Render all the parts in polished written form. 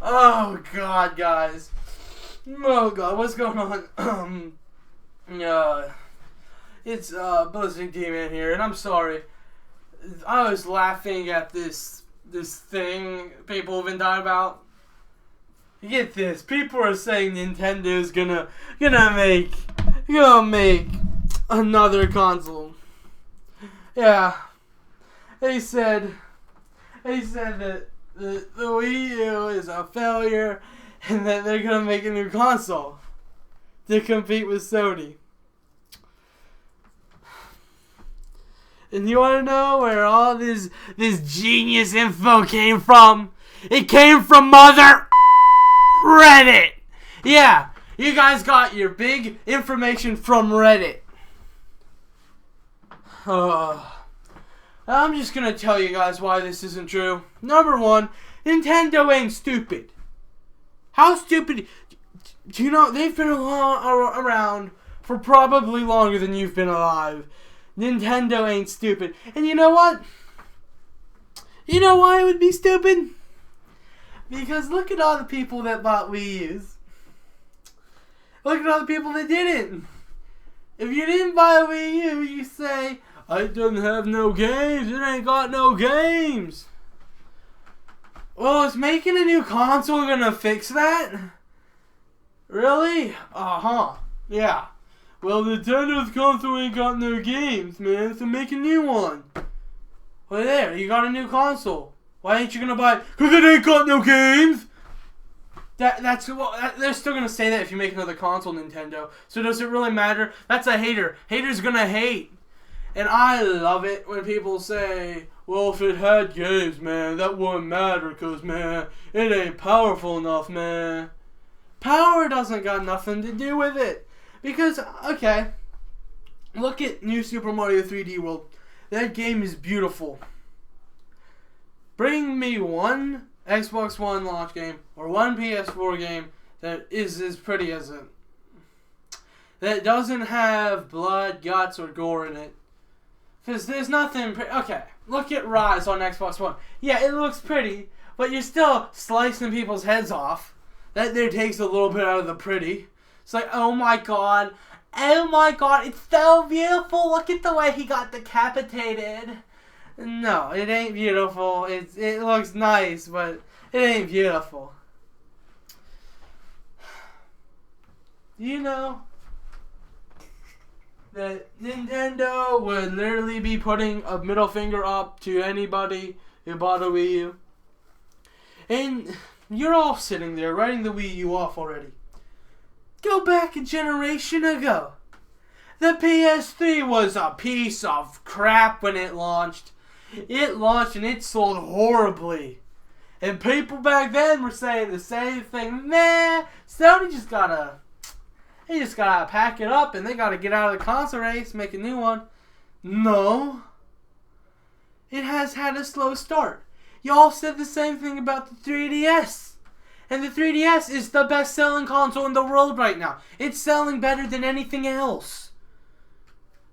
Oh God, guys. Oh God, what's going on? It's Buzzing D-Man here, and I'm sorry. I was laughing at this thing people have been talking about. Get this, people are saying Nintendo's gonna make another console. Yeah, they said that the Wii U is a failure and that they're gonna make a new console to compete with Sony. And you wanna know where all this genius info came from? It came from Mother Reddit. Yeah, you guys got your big information from Reddit. I'm just gonna tell you guys why this isn't true. Number one, Nintendo ain't stupid. How stupid? Do you know they've been around for probably longer than you've been alive. Nintendo ain't stupid. And you know what? You know why it would be stupid? Because look at all the people that bought Wii U's. Look at all the people that didn't. If you didn't buy a Wii U, you say, "It doesn't have no games. It ain't got no games." Well, is making a new console gonna fix that? Really? Yeah. Well, Nintendo's console ain't got no games, man, so make a new one. Well, there, you got a new console. Why ain't you gonna buy it? 'Cause it ain't got no games! They're still gonna say that if you make another console, Nintendo. So does it really matter? That's a hater. Haters gonna hate. And I love it when people say, "Well, if it had games, man, that wouldn't matter, 'cause, man, it ain't powerful enough, man." Power doesn't got nothing to do with it. Because, okay, look at New Super Mario 3D World. That game is beautiful. Bring me one Xbox One launch game or one PS4 game that is as pretty as it. That doesn't have blood, guts, or gore in it. Because there's nothing okay, look at Rise on Xbox One. Yeah, it looks pretty, but you're still slicing people's heads off. That there takes a little bit out of the pretty. It's like, oh my god, it's so beautiful. Look at the way he got decapitated. No, it ain't beautiful. It looks nice, but it ain't beautiful. You know that Nintendo would literally be putting a middle finger up to anybody who bought a Wii U. And you're all sitting there writing the Wii U off already. Go back a generation ago. The PS3 was a piece of crap when it launched. It launched and it sold horribly. And people back then were saying the same thing. Nah, Sony just gotta pack it up and they gotta get out of the console race, make a new one. No. It has had a slow start. Y'all said the same thing about the 3DS. And the 3DS is the best-selling console in the world right now. It's selling better than anything else.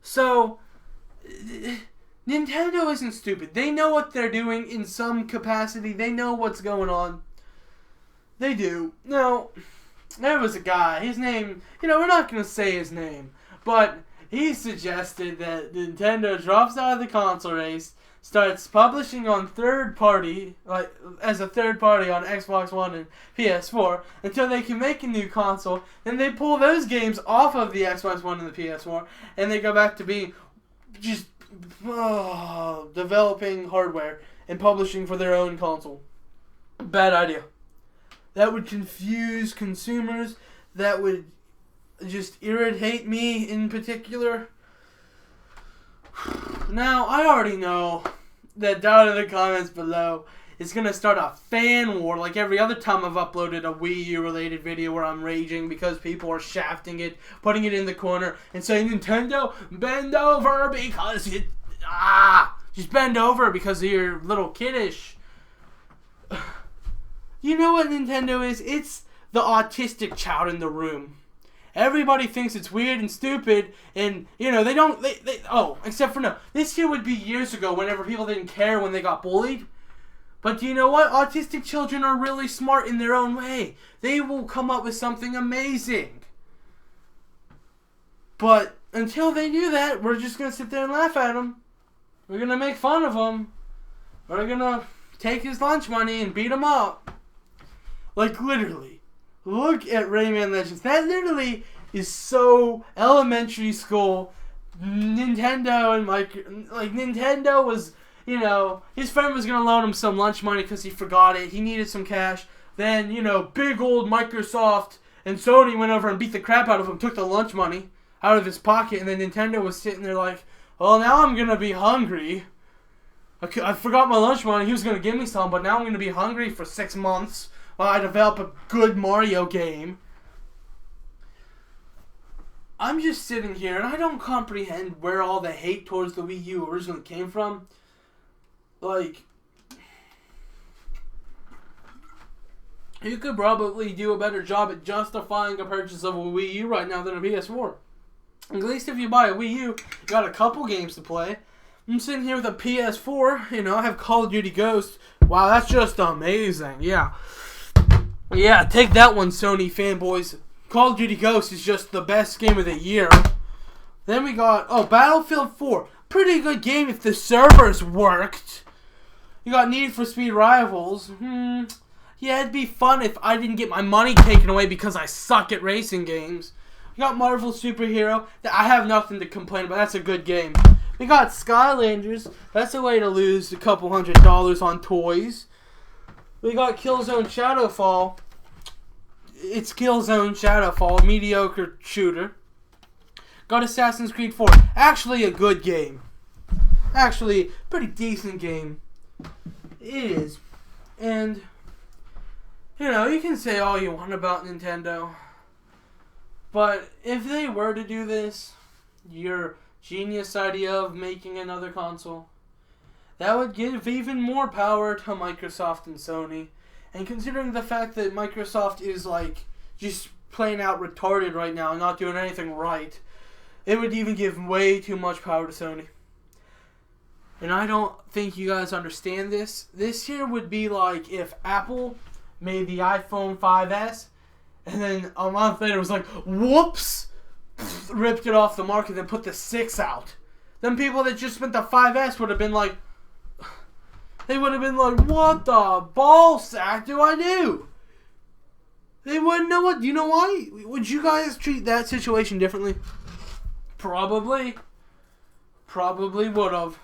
So, Nintendo isn't stupid. They know what they're doing in some capacity. They know what's going on. They do. Now, there was a guy, his name, we're not going to say his name, but he suggested that Nintendo drops out of the console race, starts publishing on third party, as a third party on Xbox One and PS4 until they can make a new console. Then they pull those games off of the Xbox One and the PS4 and they go back to being just developing hardware and publishing for their own console. Bad idea. That would confuse consumers. That would just irritate me in particular. Now, I already know that down in the comments below is going to start a fan war like every other time I've uploaded a Wii U related video where I'm raging because people are shafting it, putting it in the corner, and saying, "Nintendo, bend over because you... just bend over because you're little kiddish." You know what Nintendo is? It's the autistic child in the room. Everybody thinks it's weird and stupid, and, except for no. This here would be years ago whenever people didn't care when they got bullied. But do you know what? Autistic children are really smart in their own way. They will come up with something amazing. But until they do that, we're just going to sit there and laugh at them. We're going to make fun of him. We're going to take his lunch money and beat him up. Like, literally. Look at Rayman Legends. That literally is so elementary school. Nintendo and Nintendo was, you know, his friend was going to loan him some lunch money because he forgot it. He needed some cash. Then, you know, big old Microsoft and Sony went over and beat the crap out of him, took the lunch money out of his pocket, and then Nintendo was sitting there like, well, now I'm going to be hungry. I forgot my lunch money. He was going to give me some, but now I'm going to be hungry for 6 months while I develop a good Mario game. I'm just sitting here, and I don't comprehend where all the hate towards the Wii U originally came from. Like, you could probably do a better job at justifying a purchase of a Wii U right now than a PS4. At least if you buy a Wii U, you got a couple games to play. I'm sitting here with a PS4, you know, I have Call of Duty Ghosts. Wow, that's just amazing, yeah. Yeah, take that one, Sony fanboys. Call of Duty Ghosts is just the best game of the year. Then we got, Battlefield 4. Pretty good game if the servers worked. You got Need for Speed Rivals. Yeah, it'd be fun if I didn't get my money taken away because I suck at racing games. We got Marvel Superhero. I have nothing to complain about. That's a good game. We got Skylanders. That's a way to lose a couple $100 on toys. We got Killzone Shadowfall. It's Killzone Shadowfall, mediocre shooter. Got Assassin's Creed 4. Actually a good game. Actually, pretty decent game. It is. And, you know, you can say all you want about Nintendo. But if they were to do this, your genius idea of making another console, that would give even more power to Microsoft and Sony. And considering the fact that Microsoft is like just plain out retarded right now and not doing anything right, it would even give way too much power to Sony. And I don't think you guys understand this. This here would be like if Apple made the iPhone 5S and then a month later was like, whoops, ripped it off the market and then put the 6 out. Then people that just spent the 5S would have been like, what the ball sack do I do? They wouldn't know what. You know why? Would you guys treat that situation differently? Probably. Probably would have.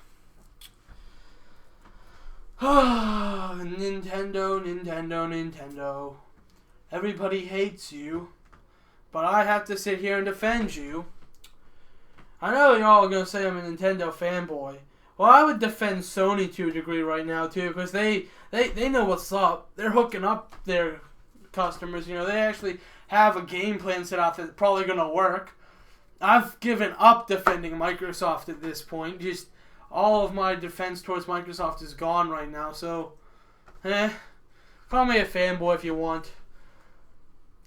Nintendo. Everybody hates you. But I have to sit here and defend you. I know y'all are going to say I'm a Nintendo fanboy. Well, I would defend Sony to a degree right now, too, because they know what's up. They're hooking up their customers. You know, they actually have a game plan set out that's probably going to work. I've given up defending Microsoft at this point. Just all of my defense towards Microsoft is gone right now, so, call me a fanboy if you want.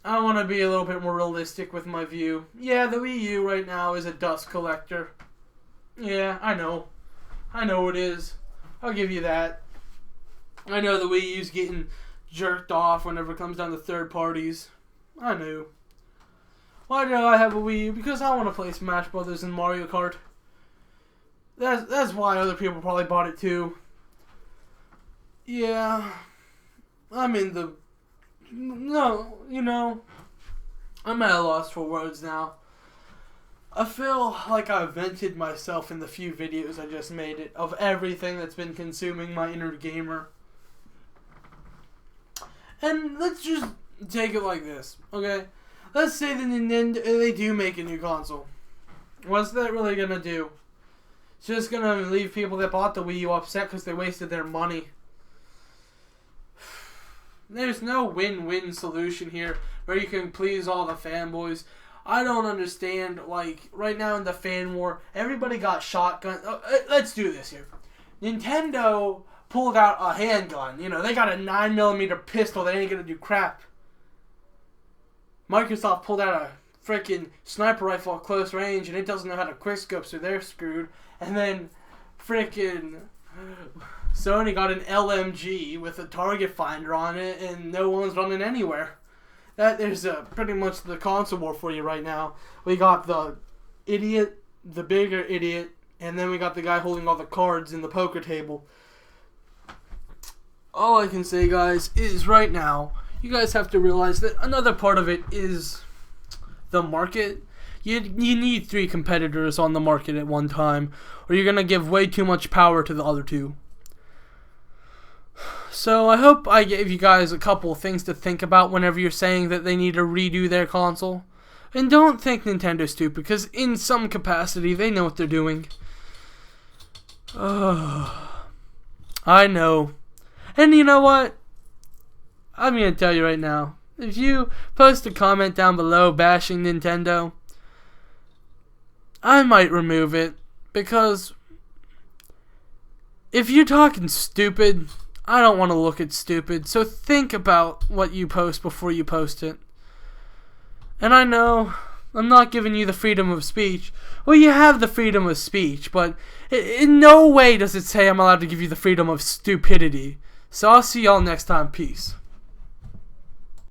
I want to be a little bit more realistic with my view. Yeah, the Wii U right now is a dust collector. Yeah, I know it is. I'll give you that. I know the Wii U's getting jerked off whenever it comes down to third parties. I knew. Why do I have a Wii U? Because I want to play Smash Brothers and Mario Kart. That's why other people probably bought it too. Yeah. I'm at a loss for words now. I feel like I vented myself in the few videos I just made it of everything that's been consuming my inner gamer. And let's just take it like this, okay? Let's say that Nintendo, they do make a new console. What's that really gonna do? It's just gonna leave people that bought the Wii U upset because they wasted their money. There's no win-win solution here where you can please all the fanboys. I don't understand, like, right now in the fan war, everybody got shotgun. Let's do this here. Nintendo pulled out a handgun. You know, they got a 9mm pistol that ain't gonna do crap. Microsoft pulled out a freaking sniper rifle at close range and it doesn't know how to quickscope, so they're screwed. And then freaking Sony got an LMG with a target finder on it, and no one's running anywhere. That is pretty much the console war for you right now. We got the idiot, the bigger idiot, and then we got the guy holding all the cards in the poker table. All I can say, guys, is right now, you guys have to realize that another part of it is the market. You need 3 competitors on the market at one time, or you're going to give way too much power to the other 2. So I hope I gave you guys a couple things to think about whenever you're saying that they need to redo their console. And don't think Nintendo's stupid, because in some capacity they know what they're doing. I know. And you know what? I'm going to tell you right now. If you post a comment down below bashing Nintendo, I might remove it. Because if you're talking stupid, I don't want to look at stupid. So think about what you post before you post it. And I know I'm not giving you the freedom of speech. Well, you have the freedom of speech, but in no way does it say I'm allowed to give you the freedom of stupidity. So I'll see y'all next time. Peace.